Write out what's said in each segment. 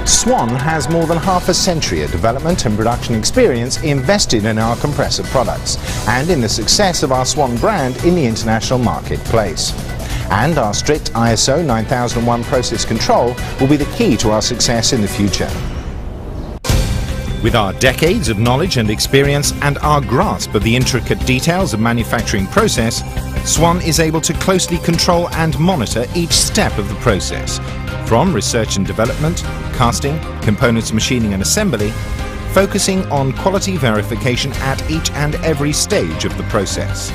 Swan has more than half a century of development and production experience invested in our compressor products and in the success of our Swan brand in the international marketplace. And our strict ISO 9001 process control will be the key to our success in the future. With our decades of knowledge and experience and our grasp of the intricate details of manufacturing process, Swan is able to closely control and monitor each step of the process, from research and development, casting, components machining and assembly, focusing on quality verification at each and every stage of the process.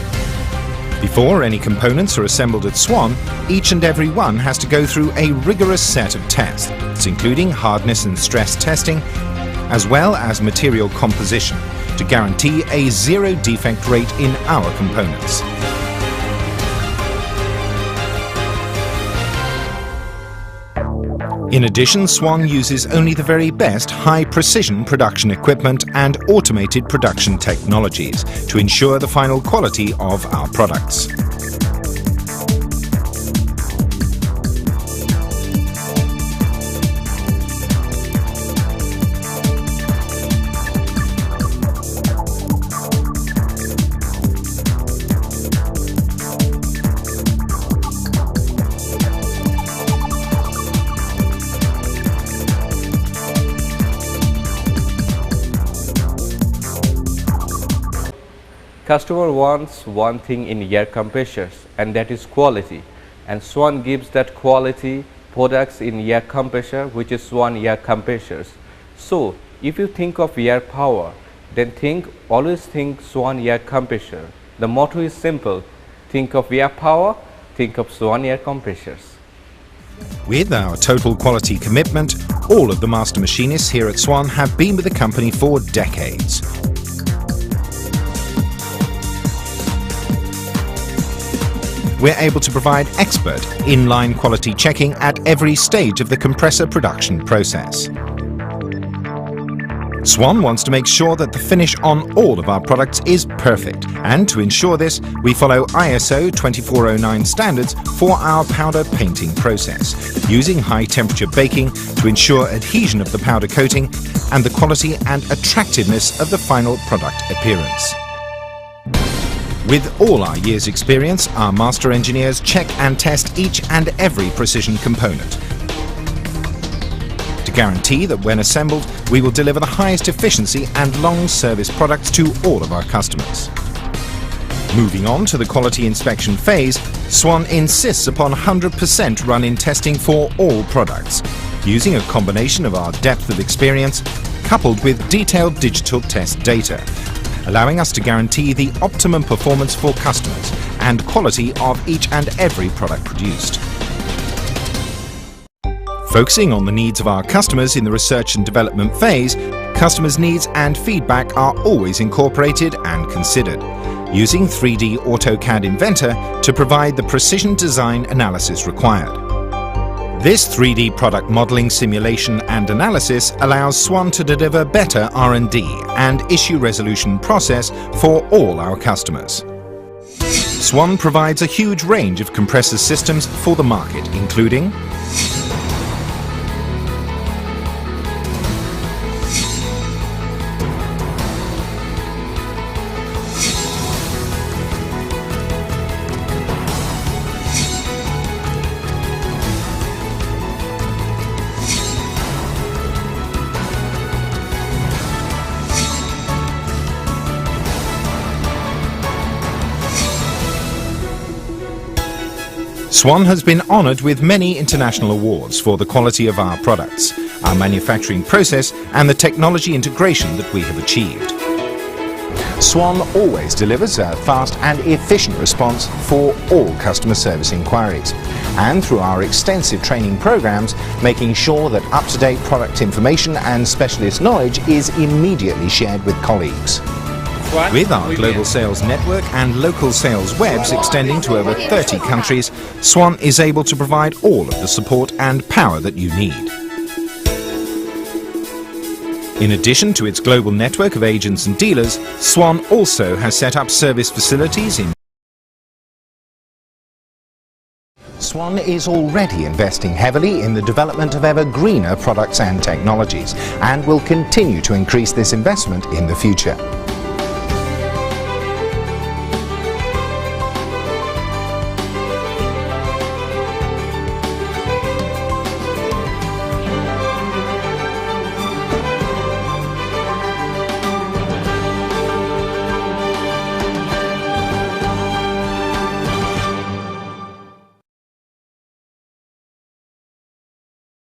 Before any components are assembled at Swan, each and every one has to go through a rigorous set of tests, including hardness and stress testing, as well as material composition, to guarantee a zero defect rate in our components. In addition, Swan uses only the very best high-precision production equipment and automated production technologies to ensure the final quality of our products. Customer wants one thing in air compressors, and that is quality, and Swan gives that quality products in air compressor, which is Swan Air Compressors. So if you think of air power, then always think Swan Air Compressor. The motto is simple: think of air power, think of Swan Air Compressors. With our total quality commitment, all of the master machinists here at Swan have been with the company for decades. We're able to provide expert inline quality checking at every stage of the compressor production process. Swan wants to make sure that the finish on all of our products is perfect, and to ensure this, we follow ISO 2409 standards for our powder painting process, using high temperature baking to ensure adhesion of the powder coating and the quality and attractiveness of the final product appearance. With all our years' experience, our master engineers check and test each and every precision component to guarantee that when assembled, we will deliver the highest efficiency and long service products to all of our customers. Moving on to the quality inspection phase, Swan insists upon 100% run-in testing for all products, using a combination of our depth of experience coupled with detailed digital test data, allowing us to guarantee the optimum performance for customers and quality of each and every product produced. Focusing on the needs of our customers in the research and development phase, customers' needs and feedback are always incorporated and considered, using 3D AutoCAD Inventor to provide the precision design analysis required. This 3D product modeling simulation and analysis allows Swan to deliver better R&D and issue resolution process for all our customers. Swan provides a huge range of compressor systems for the market, including Swan has been honoured with many international awards for the quality of our products, our manufacturing process and the technology integration that we have achieved. Swan always delivers a fast and efficient response for all customer service inquiries, and through our extensive training programs, making sure that up-to-date product information and specialist knowledge is immediately shared with colleagues. With our global sales network and local sales webs extending to over 30 countries, Swan is able to provide all of the support and power that you need. In addition to its global network of agents and dealers, Swan also has set up service facilities in Swan is already investing heavily in the development of ever greener products and technologies, and will continue to increase this investment in the future.